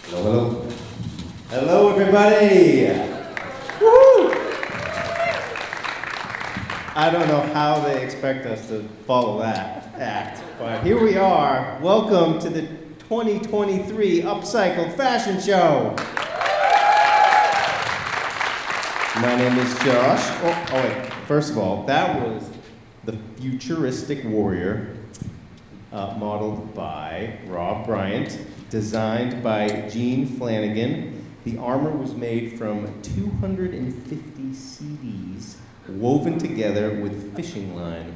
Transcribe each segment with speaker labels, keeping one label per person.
Speaker 1: Hello, hello. Hello, everybody. Woo! I don't know how they expect us to follow that act, but here we are. Welcome to the 2023 Upcycled Fashion Show. My name is Josh. Oh wait, first of all, that was the Futuristic Warrior, modeled by Rob Bryant, designed by Gene Flanagan. The armor was made from 250 CDs woven together with fishing line.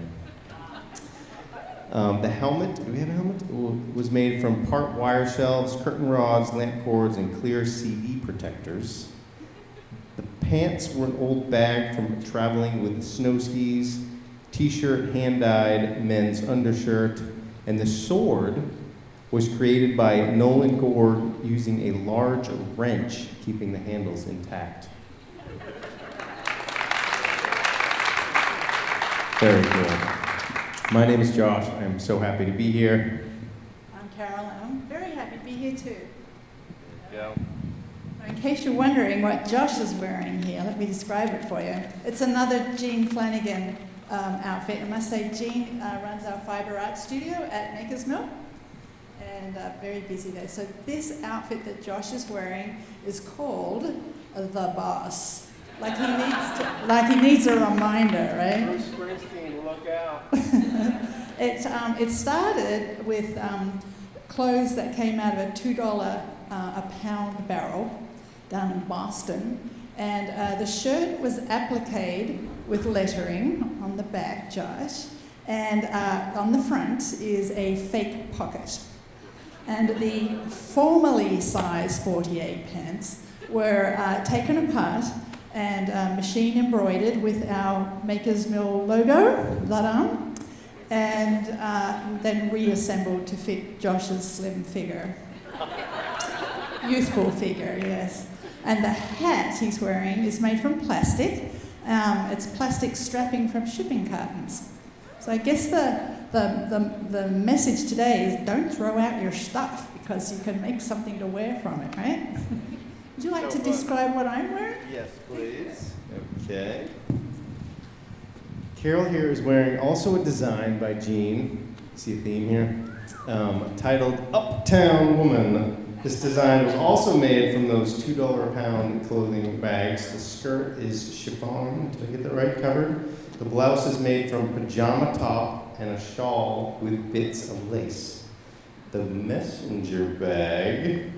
Speaker 1: The helmet, do we have a helmet? Was made from part wire shelves, curtain rods, lamp cords, and clear CD protectors. The pants were an old bag from traveling with snow skis, t-shirt, hand-dyed men's undershirt, and the sword was created by Nolan Gord using a large wrench, keeping the handles intact. Very cool. My name is Josh. I'm so happy to be here.
Speaker 2: I'm Carol, and I'm very happy to be here too.
Speaker 3: Yeah.
Speaker 2: In case you're wondering what Josh is wearing here, let me describe it for you. It's another Gene Flanagan outfit. I must say, Gene runs our fiber art studio at Maker's Mill, and very busy there. So this outfit that Josh is wearing is called the Boss. Like he needs a reminder, right?
Speaker 3: Bruce Springsteen, look out.
Speaker 2: It started with clothes that came out of a $2 a pound barrel down in Boston, and the shirt was appliqued with lettering on the back, Josh, and on the front is a fake pocket. And the formerly size 48 pants were taken apart and machine embroidered with our Maker's Mill logo, and then reassembled to fit Josh's slim figure. Youthful figure, yes. And the hat he's wearing is made from plastic. It's plastic strapping from shipping cartons. So I guess the message today is don't throw out your stuff because you can make something to wear from it, right? Would you like to describe what I'm wearing?
Speaker 1: Yes, please. Okay. Carol here is wearing also a design by Gene. See a theme here? Titled Uptown Woman. This design was also made from those $2 a pound clothing bags. The skirt is chiffon. Did I get that right covered? The blouse is made from pajama top and a shawl with bits of lace. The messenger bag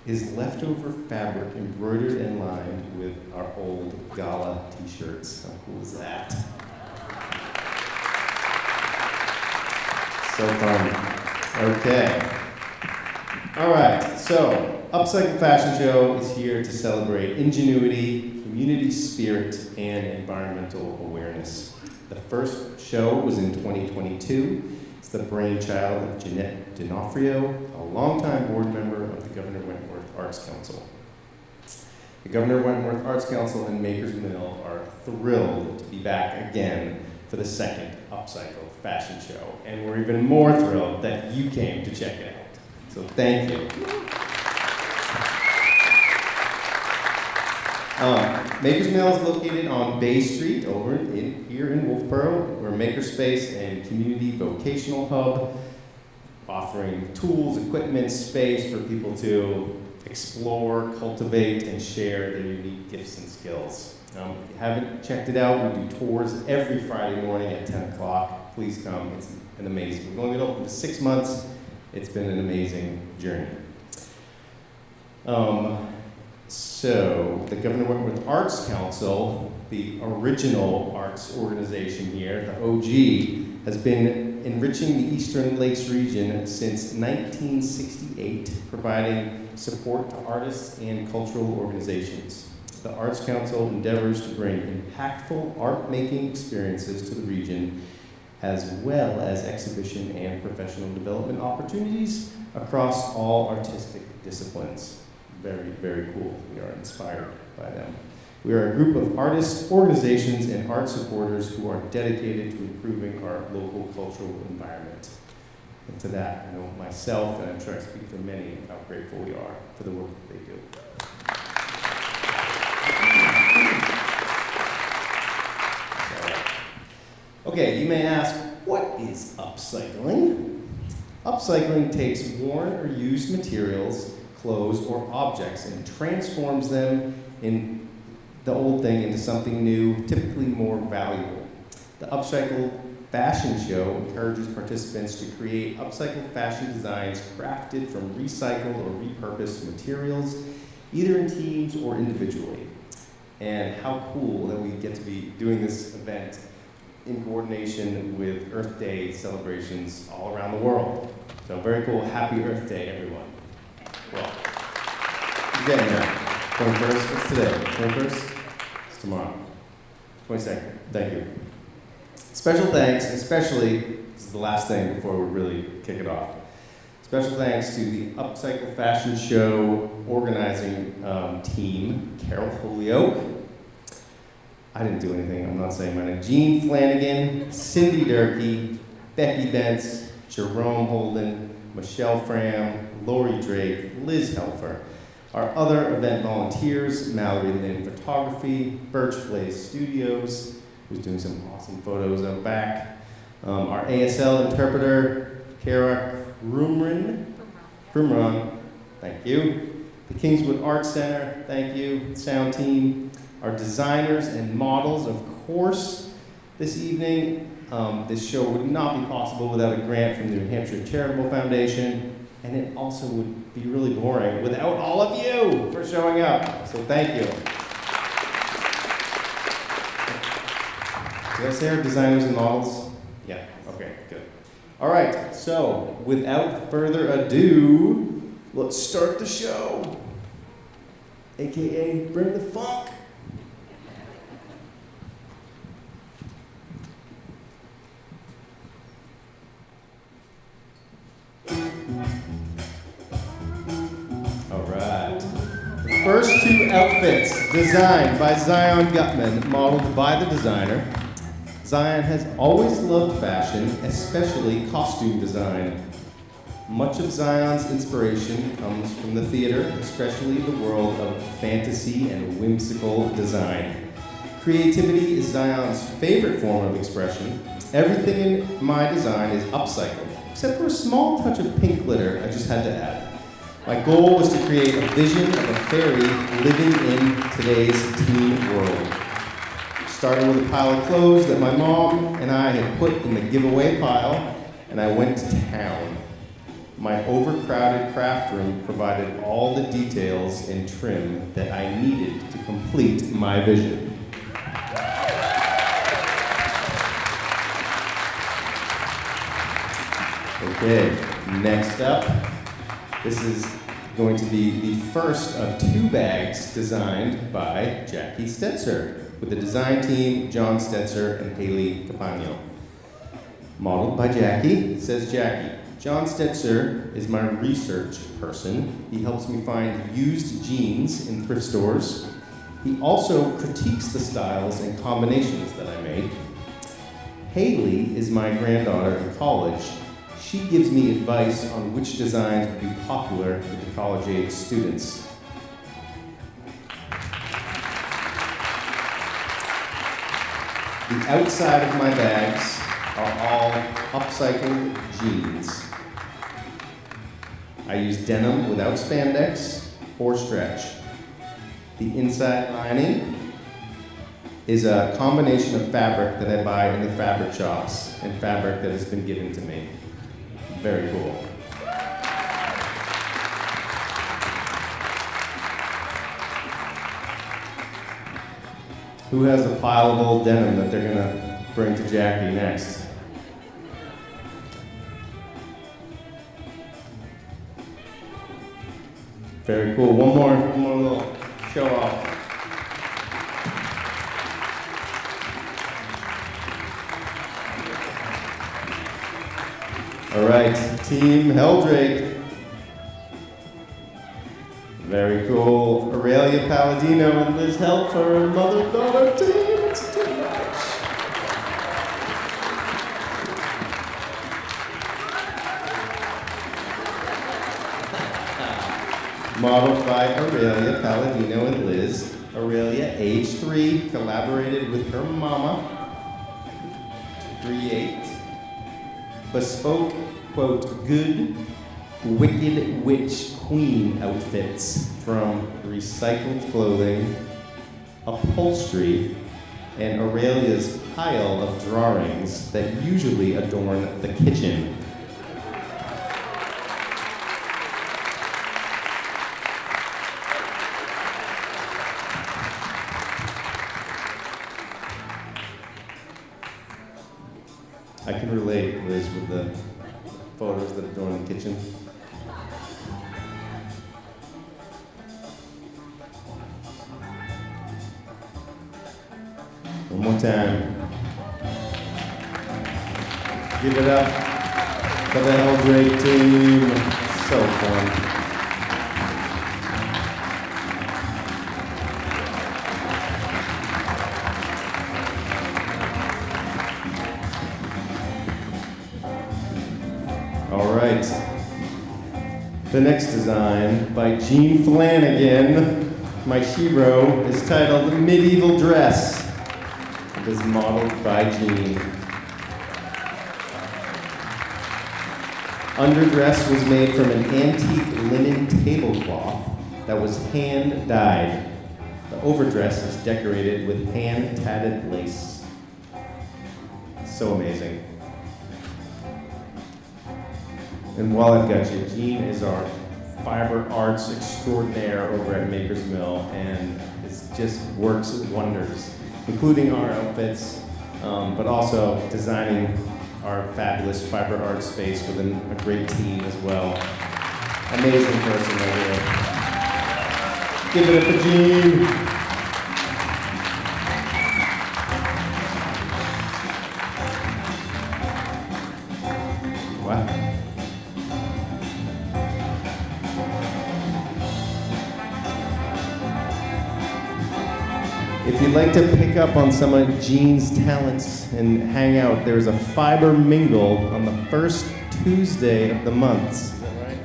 Speaker 1: is leftover fabric embroidered and lined with our old gala t-shirts. How cool is that? So fun. Okay. All right, so Upcycled Fashion Show is here to celebrate ingenuity, community spirit, and environmental awareness. The first show was in 2022. It's the brainchild of Jeanette D'Onofrio, a longtime board member of the Governor Wentworth Arts Council. The Governor Wentworth Arts Council and Maker's Mill are thrilled to be back again for the second Upcycled Fashion Show, and we're even more thrilled that you came to check it out. So thank you. Maker's Mill is located on Bay Street over here in Wolfeboro. We're a makerspace and community vocational hub, offering tools, equipment, space for people to explore, cultivate, and share their unique gifts and skills. If you haven't checked it out, we do tours every Friday morning at 10 o'clock. Please come. It's an amazing. We've only been open for 6 months. It's been an amazing journey. So the Governor Wentworth Arts Council, the original arts organization here, the OG, has been enriching the Eastern Lakes region since 1968, providing support to artists and cultural organizations. The Arts Council endeavors to bring impactful art-making experiences to the region, as well as exhibition and professional development opportunities across all artistic disciplines. Very, very cool. We are inspired by them. We are a group of artists, organizations, and art supporters who are dedicated to improving our local cultural environment. And to that, I know myself, and I'm sure I speak for many, how grateful we are for the work that they do. Okay, you may ask, what is upcycling? Upcycling takes worn or used materials, clothes, or objects and transforms them in the old thing into something new, typically more valuable. The Upcycled Fashion Show encourages participants to create upcycled fashion designs crafted from recycled or repurposed materials, either in teams or individually. And how cool that we get to be doing this event in coordination with Earth Day celebrations all around the world. So very cool. Happy Earth Day, everyone. Well, you're getting there. 21st, what's today? 21st? It's tomorrow. 22nd. Thank you. Special thanks, especially, this is the last thing before we really kick it off. Special thanks to the Upcycled Fashion Show organizing team, Carol Holyoke. I didn't do anything, I'm not saying my name. Jean Flanagan, Cindy Durkee, Becky Bentz, Jerome Holden, Michelle Fram, Lori Drake, Liz Helfer. Our other event volunteers, Mallory Lynn Photography, Birch Blaze Studios, who's doing some awesome photos out back. Our ASL interpreter, Kara Krumran, thank you. The Kingswood Arts Center, thank you. Sound team. Our designers and models, of course. This evening, this show would not be possible without a grant from the New Hampshire Charitable Foundation, and it also would be really boring without all of you for showing up. So thank you. Did I say our designers and models? Yeah, okay, good. All right, so without further ado, let's start the show. AKA, bring the funk. All right. The first two outfits designed by Zion Gutman, modeled by the designer. Zion has always loved fashion, especially costume design. Much of Zion's inspiration comes from the theater, especially the world of fantasy and whimsical design. Creativity is Zion's favorite form of expression. Everything in my design is upcycled, except for a small touch of pink glitter I just had to add. My goal was to create a vision of a fairy living in today's teen world. Starting with a pile of clothes that my mom and I had put in the giveaway pile, and I went to town. My overcrowded craft room provided all the details and trim that I needed to complete my vision. Okay, next up, this is going to be the first of two bags designed by Jackie Stetzer, with the design team, John Stetzer and Haley Capano. Modeled by Jackie, says Jackie. John Stetzer is my research person. He helps me find used jeans in thrift stores. He also critiques the styles and combinations that I make. Haley is my granddaughter in college. She gives me advice on which designs would be popular with the college-age students. The outside of my bags are all upcycled jeans. I use denim without spandex or stretch. The inside lining is a combination of fabric that I buy in the fabric shops and fabric that has been given to me. Very cool. Who has a pile of old denim that they're gonna bring to Jackie next? Very cool. One more little show off. All right, Team Heldrake. Very cool. Aurelia Palladino and Liz Helfer, mother-daughter team. It's too much. Modeled by Aurelia Palladino and Liz. Aurelia, age 3, collaborated with her mama to create bespoke, quote, good, wicked witch queen outfits from recycled clothing, upholstery, and Aurelia's pile of drawings that usually adorn the kitchen. I can relate, Liz, with the photos that adorn the kitchen. One more time. Give it up for the whole great team. So fun. All right. The next design by Jean Flanagan, my hero, is titled Medieval Dress. It is modeled by Jean. Underdress was made from an antique linen tablecloth that was hand-dyed. The overdress is decorated with hand-tatted lace. So amazing. And while I've got you, Jean is our fiber arts extraordinaire over at Maker's Mill, and it just works wonders, including our outfits, but also designing our fabulous fiber art space within a great team as well. Amazing person right here. Give it up for Jean. Wow. If you'd like to pick up on some of Jean's talents and hang out, there's a fiber mingle on the first Tuesday of the month. Is that right?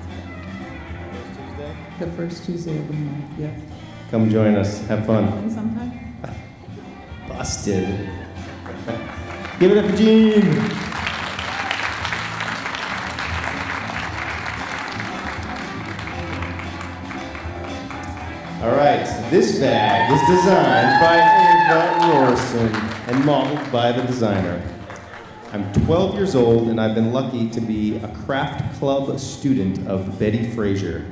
Speaker 1: First Tuesday?
Speaker 2: The first Tuesday of the month, yeah.
Speaker 1: Come join us. Have fun.
Speaker 2: And sometime?
Speaker 1: Busted. Give it up for Jean. All right, this bag is designed by Ava Rorson and modeled by the designer. I'm 12 years old and I've been lucky to be a craft club student of Betty Frazier.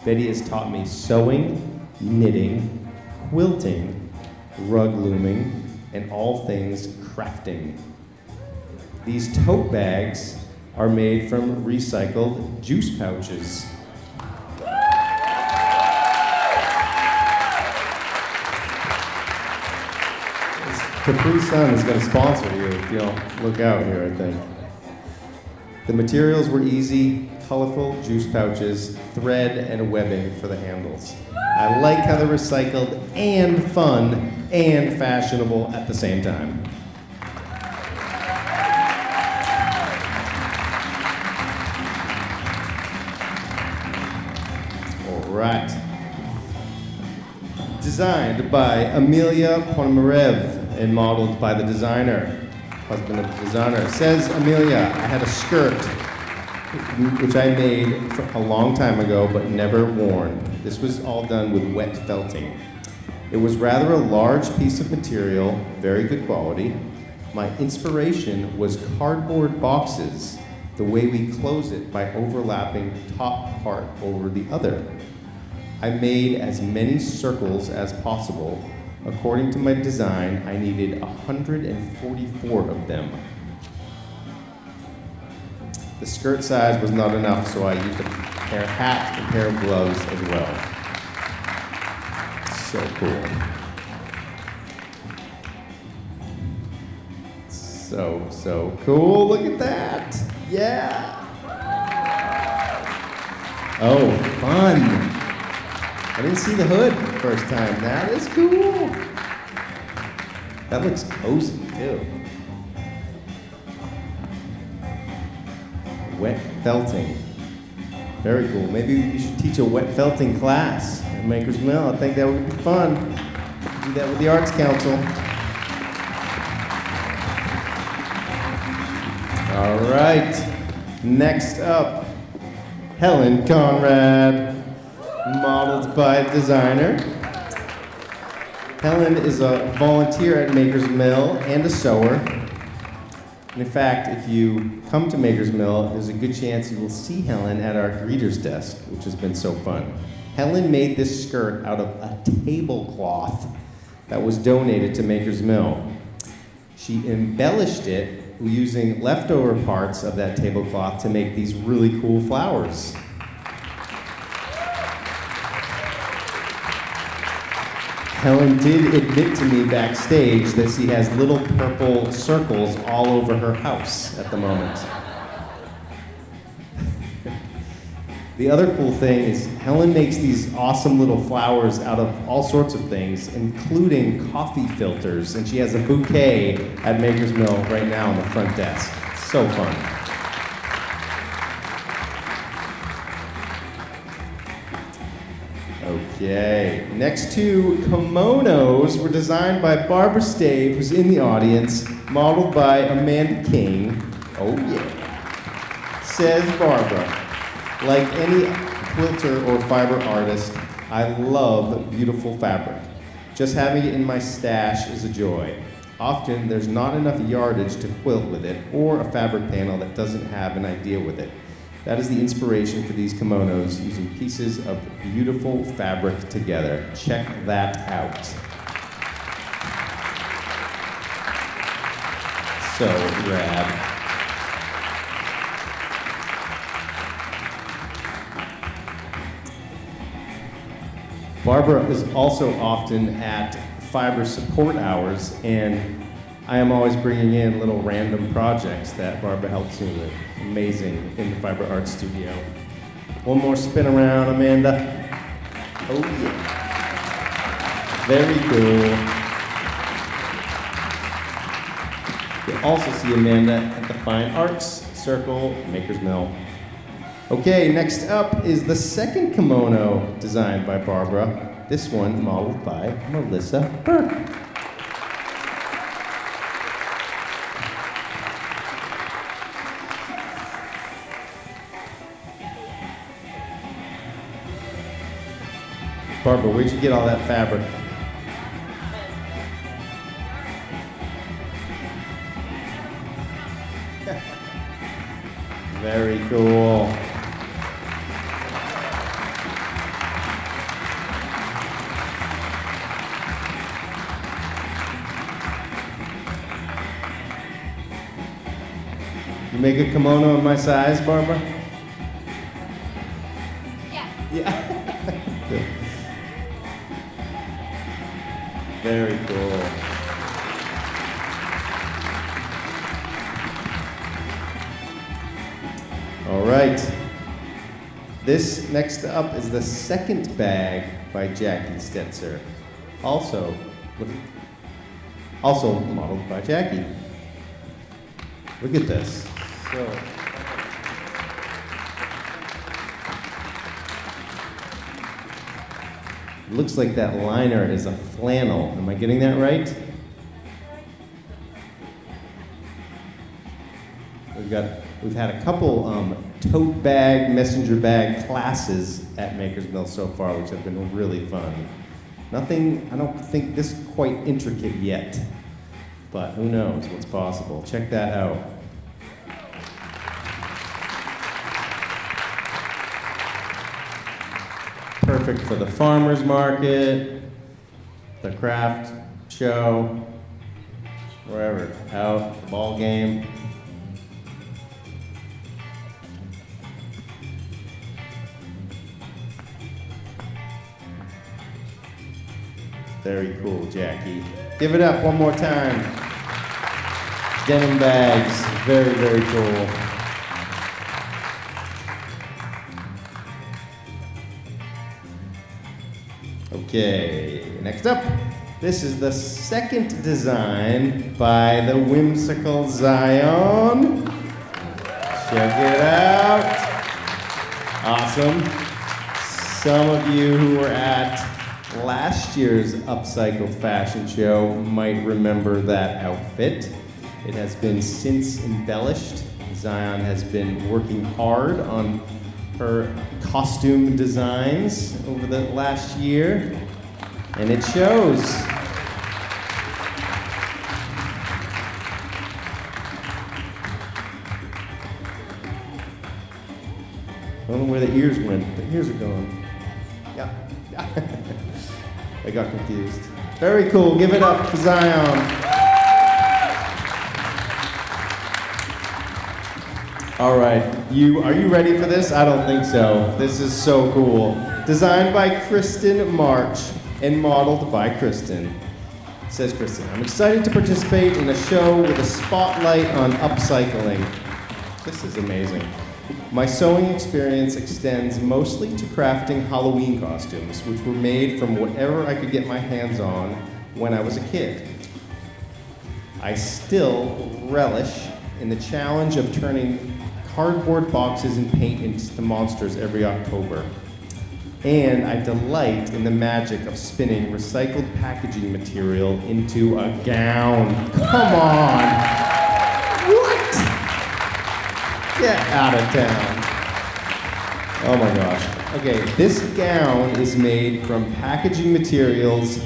Speaker 1: Betty has taught me sewing, knitting, quilting, rug looming, and all things crafting. These tote bags are made from recycled juice pouches. Capri Sun is going to sponsor you if you don't look out here, I think. The materials were easy, colorful juice pouches, thread, and webbing for the handles. I like how they're recycled and fun and fashionable at the same time. All right. Designed by Amelia Ponomarev and modeled by the designer, husband of the designer. Says Amelia, I had a skirt which I made a long time ago but never worn. This was all done with wet felting. It was rather a large piece of material, very good quality. My inspiration was cardboard boxes, the way we close it by overlapping top part over the other. I made as many circles as possible. According to my design, I needed 144 of them. The skirt size was not enough, so I used a pair of hat and a pair of gloves as well. So cool. So cool. Look at that. Yeah. Oh, fun. I didn't see the hood the first time. That is cool. That looks cozy, too. Wet felting. Very cool. Maybe you should teach a wet felting class at Maker's Mill. I think that would be fun. Do that with the Arts Council. All right. Next up, Helen Conrad, modeled by designer. Helen is a volunteer at Maker's Mill and a sewer. And in fact, if you come to Maker's Mill, there's a good chance you will see Helen at our greeter's desk, which has been so fun. Helen made this skirt out of a tablecloth that was donated to Maker's Mill. She embellished it using leftover parts of that tablecloth to make these really cool flowers. Helen did admit to me backstage that she has little purple circles all over her house at the moment. The other cool thing is Helen makes these awesome little flowers out of all sorts of things, including coffee filters, and she has a bouquet at Maker's Mill right now on the front desk. It's so fun. Okay, next two kimonos were designed by Barbara Stave, who's in the audience, modeled by Amanda King. Oh yeah. Says Barbara, like any quilter or fiber artist, I love beautiful fabric. Just having it in my stash is a joy. Often there's not enough yardage to quilt with it, or a fabric panel that doesn't have an idea with it. That is the inspiration for these kimonos, using pieces of beautiful fabric together. Check that out. So rad. Barbara is also often at fiber support hours, and I am always bringing in little random projects that Barbara helps me with. Amazing in the Fiber Arts Studio. One more spin around, Amanda. Oh yeah. Very cool. You'll also see Amanda at the Fine Arts Circle, Maker's Mill. Okay, next up is the second kimono designed by Barbara. This one modeled by Melissa Burke. Barbara, where'd you get all that fabric? Very cool. You make a kimono in my size, Barbara?
Speaker 4: Yes.
Speaker 1: Yeah. Very cool. All right. This next up is the second bag by Jackie Stetzer, also modeled by Jackie. Look at this. So. Looks like that liner is a flannel. Am I getting that right? We've had a couple tote bag, messenger bag classes at Maker's Mill so far, which have been really fun. Nothing, I don't think this quite intricate yet, but who knows what's possible. Check that out. Perfect for the farmer's market, the craft show, wherever, out, the ball game. Very cool, Jackie. Give it up one more time. Denim bags, very, very cool. Okay, next up. This is the second design by the whimsical Zion. Check it out. awesome. Some of you who were at last year's Upcycled fashion show might remember that outfit. It has been since embellished. Zion has been working hard on her costume designs over the last year, and it shows. I don't know where the ears went. The ears are gone. Yeah. I got confused. Very cool. Give it up for Zion. All right. Are you ready for this? I don't think so. This is so cool. Designed by Kristen March and modeled by Kristen. Says Kristen, I'm excited to participate in a show with a spotlight on upcycling. This is amazing. My sewing experience extends mostly to crafting Halloween costumes, which were made from whatever I could get my hands on when I was a kid. I still relish in the challenge of turning cardboard boxes and paint into monsters every October. And I delight in the magic of spinning recycled packaging material into a gown. Come on! What? Get out of town. Oh my gosh. Okay, this gown is made from packaging materials,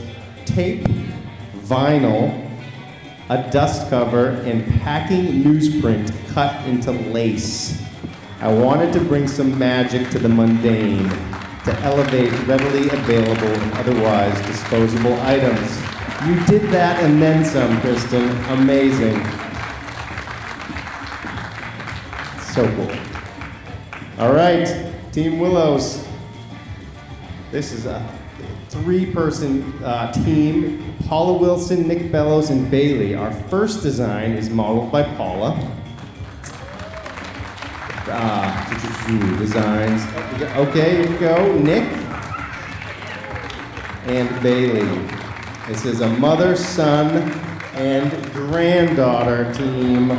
Speaker 1: tape, vinyl, a dust cover, and packing newsprint cut into lace. I wanted to bring some magic to the mundane, to elevate readily available and otherwise disposable items. You did that and then some, Kristen. Amazing. So cool. All right, Team Willows. This is a three-person team. Paula Wilson, Nick Bellows, and Bailey. Our first design is modeled by Paula. Designs. Okay, here we go. Nick and Bailey. This is a mother, son, and granddaughter team.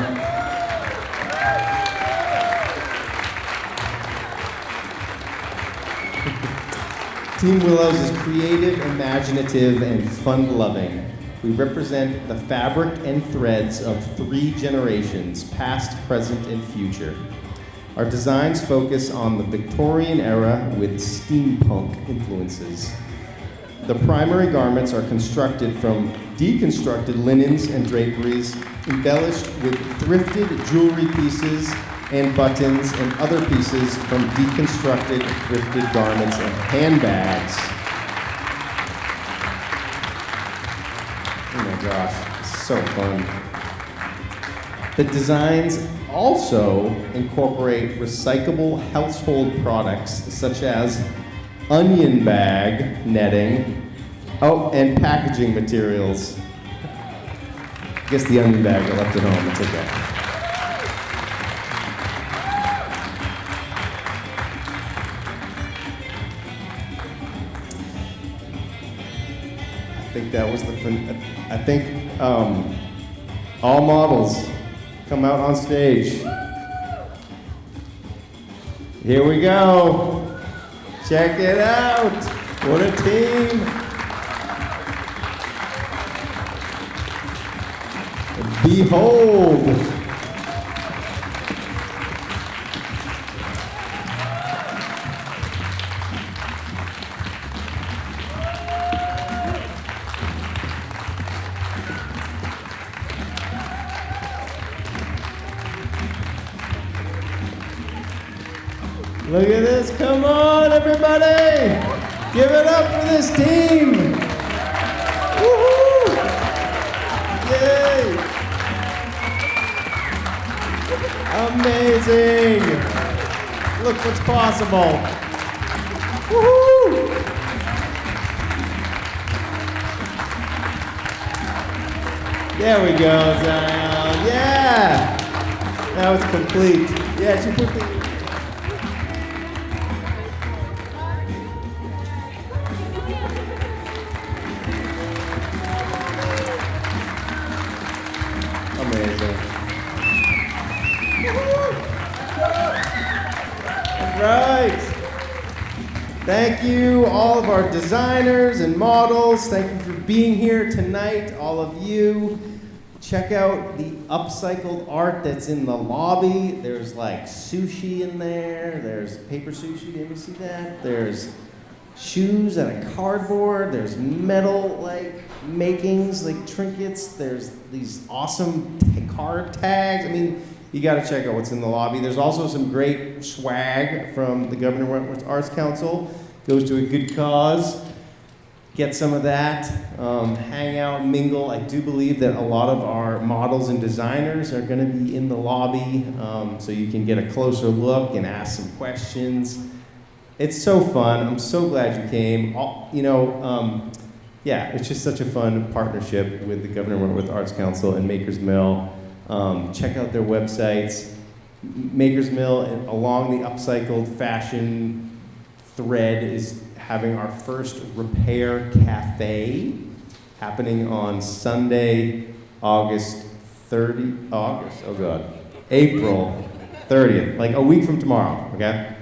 Speaker 1: Team Willows is creative, imaginative, and fun-loving. We represent the fabric and threads of 3 generations, past, present, and future. Our designs focus on the Victorian era with steampunk influences. The primary garments are constructed from deconstructed linens and draperies, embellished with thrifted jewelry pieces and buttons and other pieces from deconstructed, thrifted garments and handbags. Oh my gosh, so fun. The designs also incorporate recyclable household products such as onion bag netting, and packaging materials. I guess the onion bag I left at home, it's okay. I think that was all models come out on stage. Here we go. Check it out. What a team. Behold. Look at this, come on everybody! Give it up for this team! Woohoo! Yay! Amazing! Look what's possible! Woohoo! There we go, Zion. Yeah! That was complete. Yeah, she put the... Amazing. All right. Thank you, all of our designers and models. Thank you for being here tonight, all of you. Check out the upcycled art that's in the lobby. There's like sushi in there. There's paper sushi, did you see that? There's shoes and a cardboard. There's metal like makings, like trinkets. There's these awesome card tags. I mean, you gotta check out what's in the lobby. There's also some great swag from the Governor Wentworth Arts Council. Goes to a good cause. Get some of that, hang out, mingle. I do believe that a lot of our models and designers are gonna be in the lobby, so you can get a closer look and ask some questions. It's so fun. I'm so glad you came. Yeah, it's just such a fun partnership with the Governor Wentworth Arts Council and Maker's Mill. Check out their websites. Maker's Mill, along the upcycled fashion thread, is having our first repair cafe happening on Sunday, April 30th, like a week from tomorrow, okay?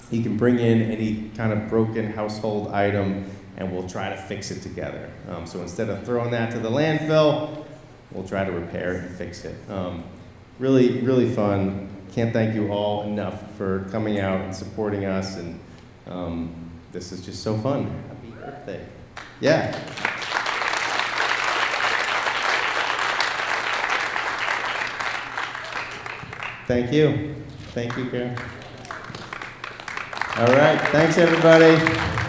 Speaker 1: You can bring in any kind of broken household item and we'll try to fix it together. So instead of throwing that to the landfill, we'll try to repair it and fix it. Really, really fun. Can't thank you all enough for coming out and supporting us, and this is just so fun. Happy birthday. Yeah. Thank you. Thank you, Karen. All right, thanks everybody.